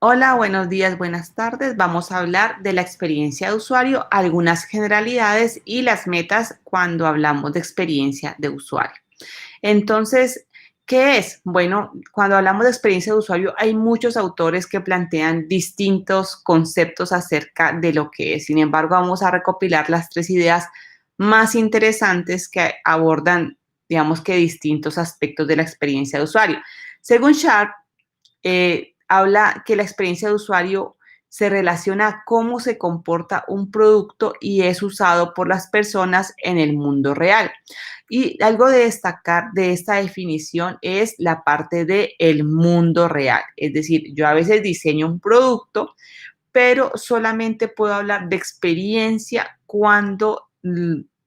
Hola, buenos días, buenas tardes. Vamos a hablar de la experiencia de usuario, algunas generalidades y las metas cuando hablamos de experiencia de usuario. Entonces, ¿qué es? Bueno, cuando hablamos de experiencia de usuario, hay muchos autores que plantean distintos conceptos acerca de lo que es. Sin embargo, vamos a recopilar las tres ideas más interesantes que abordan, digamos que distintos aspectos de la experiencia de usuario. Según Sharp, habla que la experiencia de usuario se relaciona a cómo se comporta un producto y es usado por las personas en el mundo real. Y algo de destacar de esta definición es la parte de el mundo real. Es decir, yo a veces diseño un producto, pero solamente puedo hablar de experiencia cuando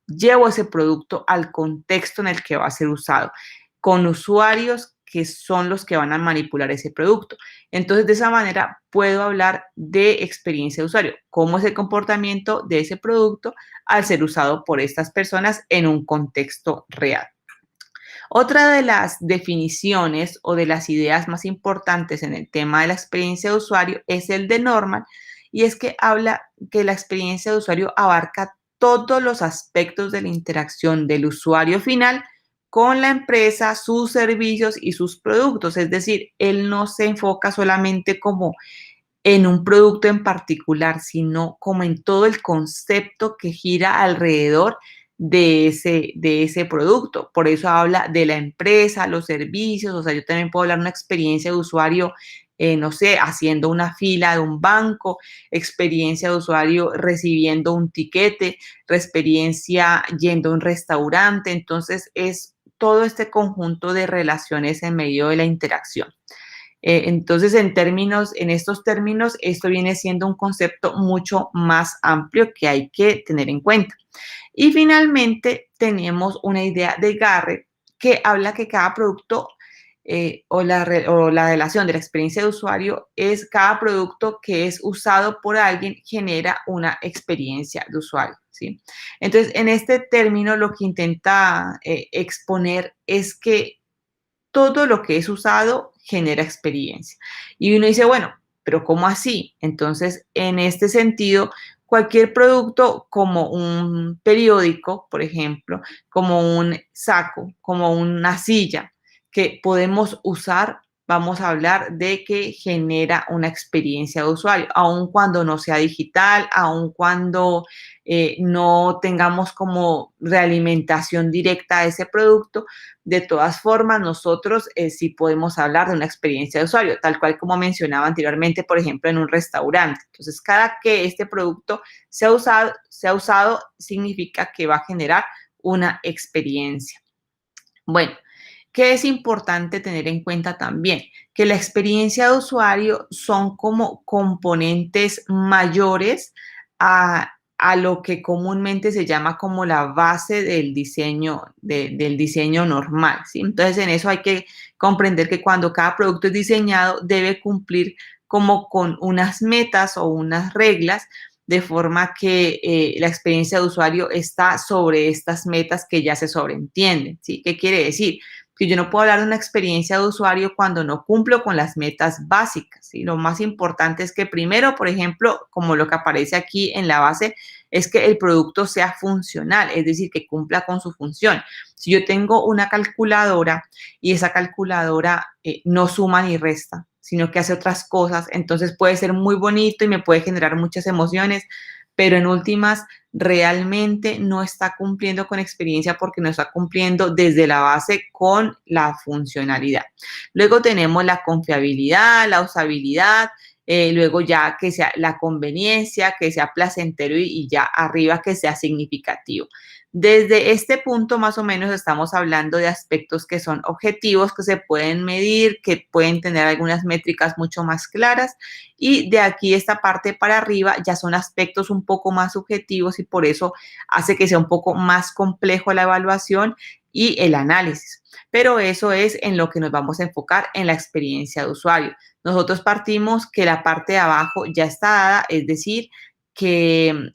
llevo ese producto al contexto en el que va a ser usado, con usuarios que son los que van a manipular ese producto. Entonces, de esa manera puedo hablar de experiencia de usuario, cómo es el comportamiento de ese producto al ser usado por estas personas en un contexto real. Otra de las definiciones o de las ideas más importantes en el tema de la experiencia de usuario es el de Norman, y es que habla que la experiencia de usuario abarca todos los aspectos de la interacción del usuario final con la empresa, sus servicios y sus productos. Es decir, él no se enfoca solamente como en un producto en particular, sino como en todo el concepto que gira alrededor de ese producto. Por eso habla de la empresa, los servicios, o sea, yo también puedo hablar de una experiencia de usuario, no sé, haciendo una fila de un banco, experiencia de usuario recibiendo un tiquete, experiencia yendo a un restaurante. Entonces, es todo este conjunto de relaciones en medio de la interacción. Entonces, en estos términos, esto viene siendo un concepto mucho más amplio que hay que tener en cuenta. Y finalmente, tenemos una idea de Garrett que habla que cada producto o la relación de la experiencia de usuario es cada producto que es usado por alguien genera una experiencia de usuario, ¿sí? Entonces, en este término, lo que intenta exponer es que todo lo que es usado genera experiencia. Y uno dice, bueno, pero ¿cómo así? Entonces, en este sentido, cualquier producto como un periódico, por ejemplo, como un saco, como una silla que podemos usar, vamos a hablar de que genera una experiencia de usuario, aun cuando no sea digital, aun cuando no tengamos como realimentación directa de ese producto. De todas formas, nosotros sí podemos hablar de una experiencia de usuario, tal cual como mencionaba anteriormente, por ejemplo, en un restaurante. Entonces, cada que este producto sea usado significa que va a generar una experiencia. Bueno, ¿qué es importante tener en cuenta también? Que la experiencia de usuario son como componentes mayores a lo que comúnmente se llama como la base del diseño, del diseño normal, ¿sí? Entonces, en eso hay que comprender que cuando cada producto es diseñado, debe cumplir como con unas metas o unas reglas de forma que la experiencia de usuario está sobre estas metas que ya se sobreentienden, ¿sí? ¿Qué quiere decir? Que yo no puedo hablar de una experiencia de usuario cuando no cumplo con las metas básicas, ¿sí? Lo más importante es que primero, por ejemplo, como lo que aparece aquí en la base, es que el producto sea funcional, es decir, que cumpla con su función. Si yo tengo una calculadora y esa calculadora no suma ni resta, sino que hace otras cosas, entonces puede ser muy bonito y me puede generar muchas emociones, pero en últimas realmente no está cumpliendo con experiencia porque no está cumpliendo desde la base con la funcionalidad. Luego tenemos la confiabilidad, la usabilidad, luego ya que sea la conveniencia, que sea placentero y ya arriba que sea significativo. Desde este punto más o menos estamos hablando de aspectos que son objetivos, que se pueden medir, que pueden tener algunas métricas mucho más claras, y de aquí esta parte para arriba ya son aspectos un poco más subjetivos y por eso hace que sea un poco más complejo la evaluación y el análisis. Pero eso es en lo que nos vamos a enfocar en la experiencia de usuario. Nosotros partimos que la parte de abajo ya está dada, es decir, que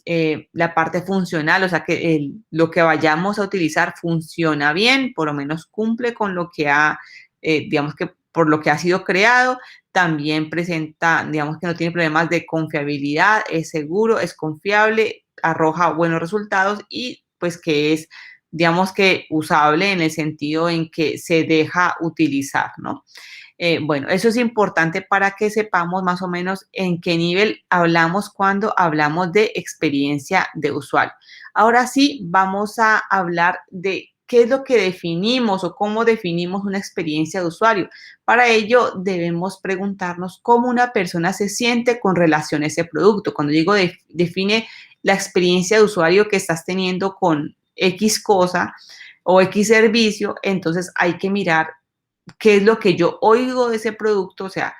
la parte funcional, o sea, que lo que vayamos a utilizar funciona bien, por lo menos cumple con lo que ha, digamos que por lo que ha sido creado. También presenta, digamos que no tiene problemas de confiabilidad, es seguro, es confiable, arroja buenos resultados y pues que es, digamos que usable en el sentido en que se deja utilizar, ¿no? Bueno, eso es importante para que sepamos más o menos en qué nivel hablamos cuando hablamos de experiencia de usuario. Ahora sí, vamos a hablar de qué es lo que definimos o cómo definimos una experiencia de usuario. Para ello, debemos preguntarnos cómo una persona se siente con relación a ese producto. Cuando digo define la experiencia de usuario que estás teniendo con X cosa o X servicio, entonces hay que mirar qué es lo que yo oigo de ese producto, o sea,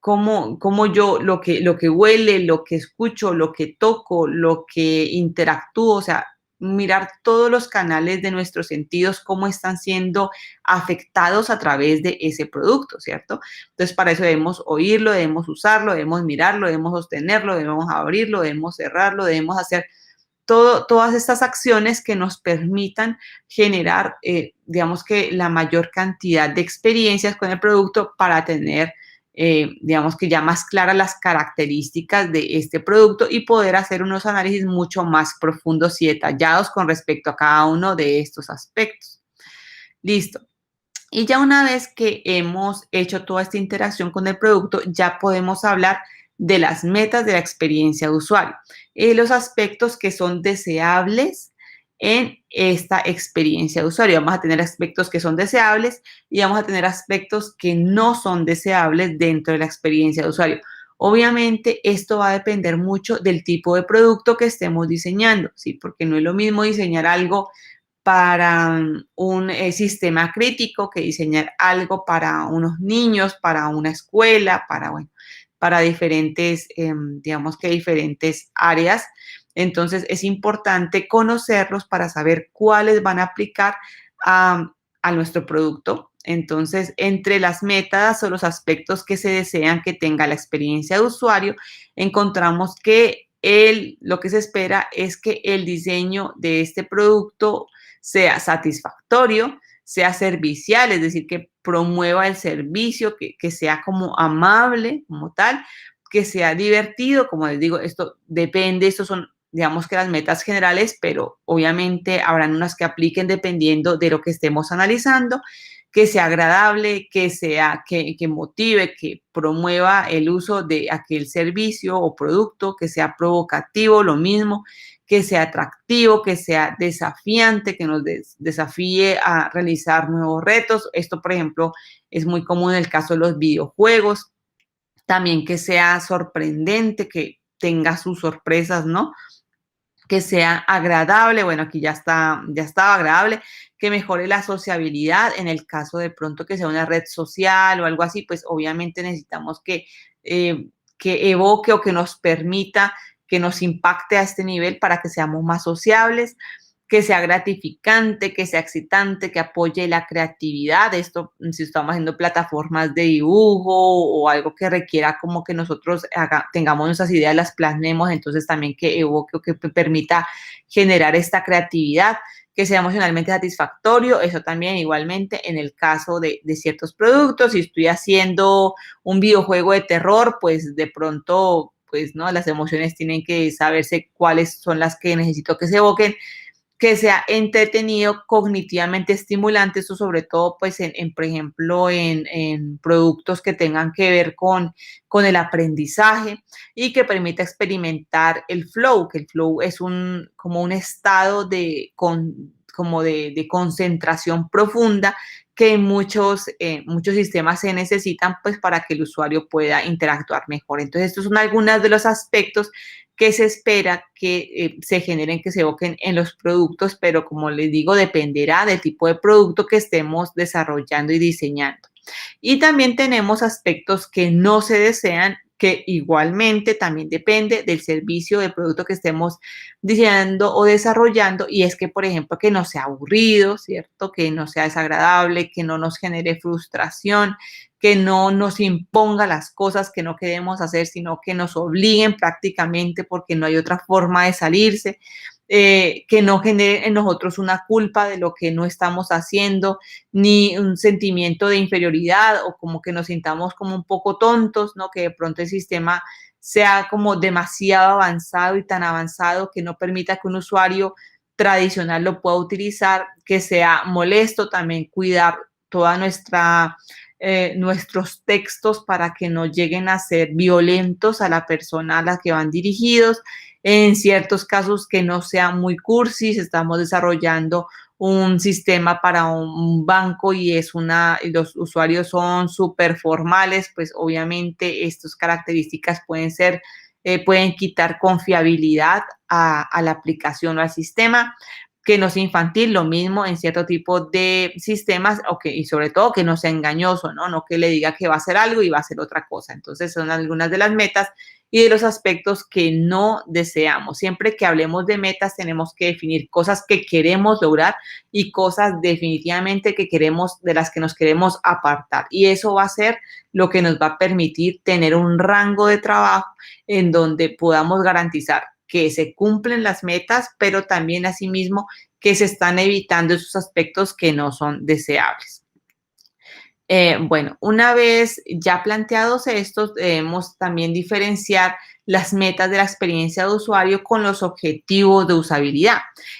cómo yo, lo que huele, lo que escucho, lo que toco, lo que interactúo, o sea, mirar todos los canales de nuestros sentidos, cómo están siendo afectados a través de ese producto, ¿cierto? Entonces, para eso debemos oírlo, debemos usarlo, debemos mirarlo, debemos sostenerlo, debemos abrirlo, debemos cerrarlo, debemos hacer todas estas acciones que nos permitan generar, digamos que la mayor cantidad de experiencias con el producto para tener, digamos que ya más claras las características de este producto y poder hacer unos análisis mucho más profundos y detallados con respecto a cada uno de estos aspectos. Listo. Y ya una vez que hemos hecho toda esta interacción con el producto, ya podemos hablar de las metas de la experiencia de usuario, los aspectos que son deseables en esta experiencia de usuario. Vamos a tener aspectos que son deseables y vamos a tener aspectos que no son deseables dentro de la experiencia de usuario. Obviamente, esto va a depender mucho del tipo de producto que estemos diseñando, ¿sí? Porque no es lo mismo diseñar algo para un sistema crítico que diseñar algo para unos niños, para una escuela, para, bueno, para diferentes, digamos que diferentes áreas. Entonces, es importante conocerlos para saber cuáles van a aplicar a nuestro producto. Entonces, entre las metas o los aspectos que se desean que tenga la experiencia de usuario, encontramos que lo que se espera es que el diseño de este producto sea satisfactorio, sea servicial, es decir, que promueva el servicio, que sea como amable, como tal, que sea divertido, como les digo, esto depende, estos son, digamos que las metas generales, pero obviamente habrán unas que apliquen dependiendo de lo que estemos analizando, que sea agradable, que motive, que promueva el uso de aquel servicio o producto, que sea provocativo, lo mismo, que sea atractivo, que sea desafiante, que nos desafíe a realizar nuevos retos. Esto, por ejemplo, es muy común en el caso de los videojuegos. También que sea sorprendente, que tenga sus sorpresas, ¿no? Que sea agradable, bueno, aquí ya estaba agradable, que mejore la sociabilidad, en el caso de pronto que sea una red social o algo así, pues obviamente necesitamos que evoque o que nos permita, que nos impacte a este nivel para que seamos más sociables, que sea gratificante, que sea excitante, que apoye la creatividad. Esto, si estamos haciendo plataformas de dibujo o algo que requiera como que nosotros tengamos nuestras ideas, las plasmemos, entonces también que evoque o que permita generar esta creatividad, que sea emocionalmente satisfactorio. Eso también igualmente en el caso de ciertos productos. Si estoy haciendo un videojuego de terror, pues de pronto, pues no, las emociones tienen que saberse cuáles son las que necesito que se evoquen, que sea entretenido, cognitivamente estimulante, eso sobre todo, pues, por ejemplo, en productos que tengan que ver con el aprendizaje y que permita experimentar el flow, que el flow es como un estado como de concentración profunda que en muchos sistemas se necesitan, pues, para que el usuario pueda interactuar mejor. Entonces, estos son algunos de los aspectos que se espera que se generen, que se evoquen en los productos, pero como les digo, dependerá del tipo de producto que estemos desarrollando y diseñando. Y también tenemos aspectos que no se desean, que igualmente también depende del servicio, del producto que estemos diseñando o desarrollando, y es que, por ejemplo, que no sea aburrido, ¿cierto? Que no sea desagradable, que no nos genere frustración, que no nos imponga las cosas que no queremos hacer, sino que nos obliguen prácticamente porque no hay otra forma de salirse. que no genere en nosotros una culpa de lo que no estamos haciendo, ni un sentimiento de inferioridad o como que nos sintamos como un poco tontos, ¿no? Que de pronto el sistema sea como demasiado avanzado y tan avanzado que no permita que un usuario tradicional lo pueda utilizar, que sea molesto también cuidar toda nuestros textos para que no lleguen a ser violentos a la persona a la que van dirigidos. En ciertos casos que no sean muy cursis, estamos desarrollando un sistema para un banco y los usuarios son súper formales, pues obviamente estas características pueden quitar confiabilidad a la aplicación o al sistema. Que no sea infantil, lo mismo en cierto tipo de sistemas, y sobre todo que no sea engañoso, ¿no? No que le diga que va a hacer algo y va a hacer otra cosa. Entonces son algunas de las metas y de los aspectos que no deseamos. Siempre que hablemos de metas tenemos que definir cosas que queremos lograr y cosas definitivamente de las que nos queremos apartar. Y eso va a ser lo que nos va a permitir tener un rango de trabajo en donde podamos garantizar que se cumplen las metas, pero también asimismo que se están evitando esos aspectos que no son deseables. Bueno, una vez ya planteados estos, debemos también diferenciar las metas de la experiencia de usuario con los objetivos de usabilidad,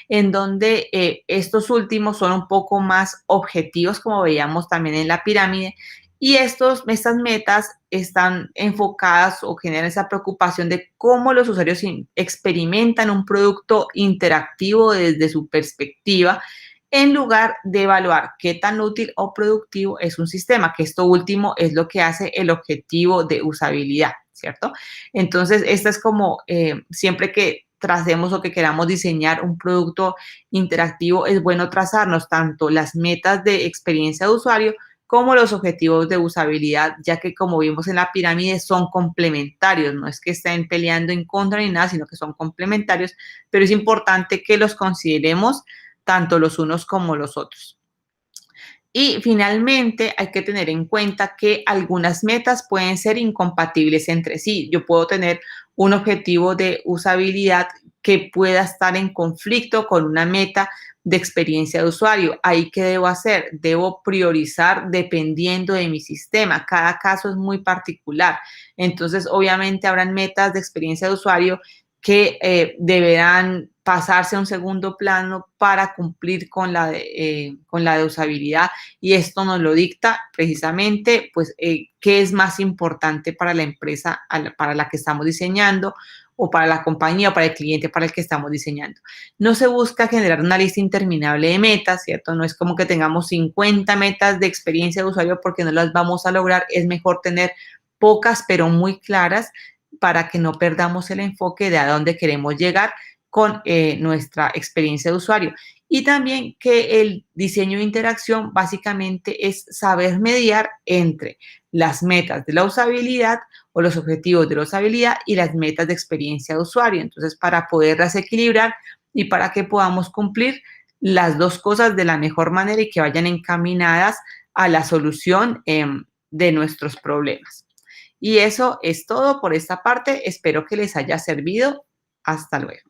en donde estos últimos son un poco más objetivos, como veíamos también en la pirámide, y estas metas están enfocadas o generan esa preocupación de cómo los usuarios experimentan un producto interactivo desde su perspectiva, en lugar de evaluar qué tan útil o productivo es un sistema, que esto último es lo que hace el objetivo de usabilidad, ¿cierto? Entonces, esta es como siempre que tracemos o que queramos diseñar un producto interactivo, es bueno trazarnos tanto las metas de experiencia de usuario como los objetivos de usabilidad, ya que como vimos en la pirámide son complementarios, no es que estén peleando en contra ni nada, sino que son complementarios, pero es importante que los consideremos tanto los unos como los otros. Y finalmente hay que tener en cuenta que algunas metas pueden ser incompatibles entre sí. Yo puedo tener un objetivo de usabilidad que pueda estar en conflicto con una meta de experiencia de usuario. ¿Ahí qué debo hacer? Debo priorizar dependiendo de mi sistema. Cada caso es muy particular. Entonces, obviamente, habrán metas de experiencia de usuario que deberán pasarse a un segundo plano para cumplir con la de usabilidad, y esto nos lo dicta precisamente pues qué es más importante para la empresa para la que estamos diseñando, o para la compañía o para el cliente para el que estamos diseñando. No se busca generar una lista interminable de metas, ¿cierto? No es como que tengamos 50 metas de experiencia de usuario porque no las vamos a lograr. Es mejor tener pocas pero muy claras para que no perdamos el enfoque de a dónde queremos llegar con nuestra experiencia de usuario. Y también que el diseño de interacción básicamente es saber mediar entre las metas de la usabilidad o los objetivos de la usabilidad y las metas de experiencia de usuario. Entonces, para poderlas equilibrar y para que podamos cumplir las dos cosas de la mejor manera y que vayan encaminadas a la solución de nuestros problemas. Y eso es todo por esta parte. Espero que les haya servido. Hasta luego.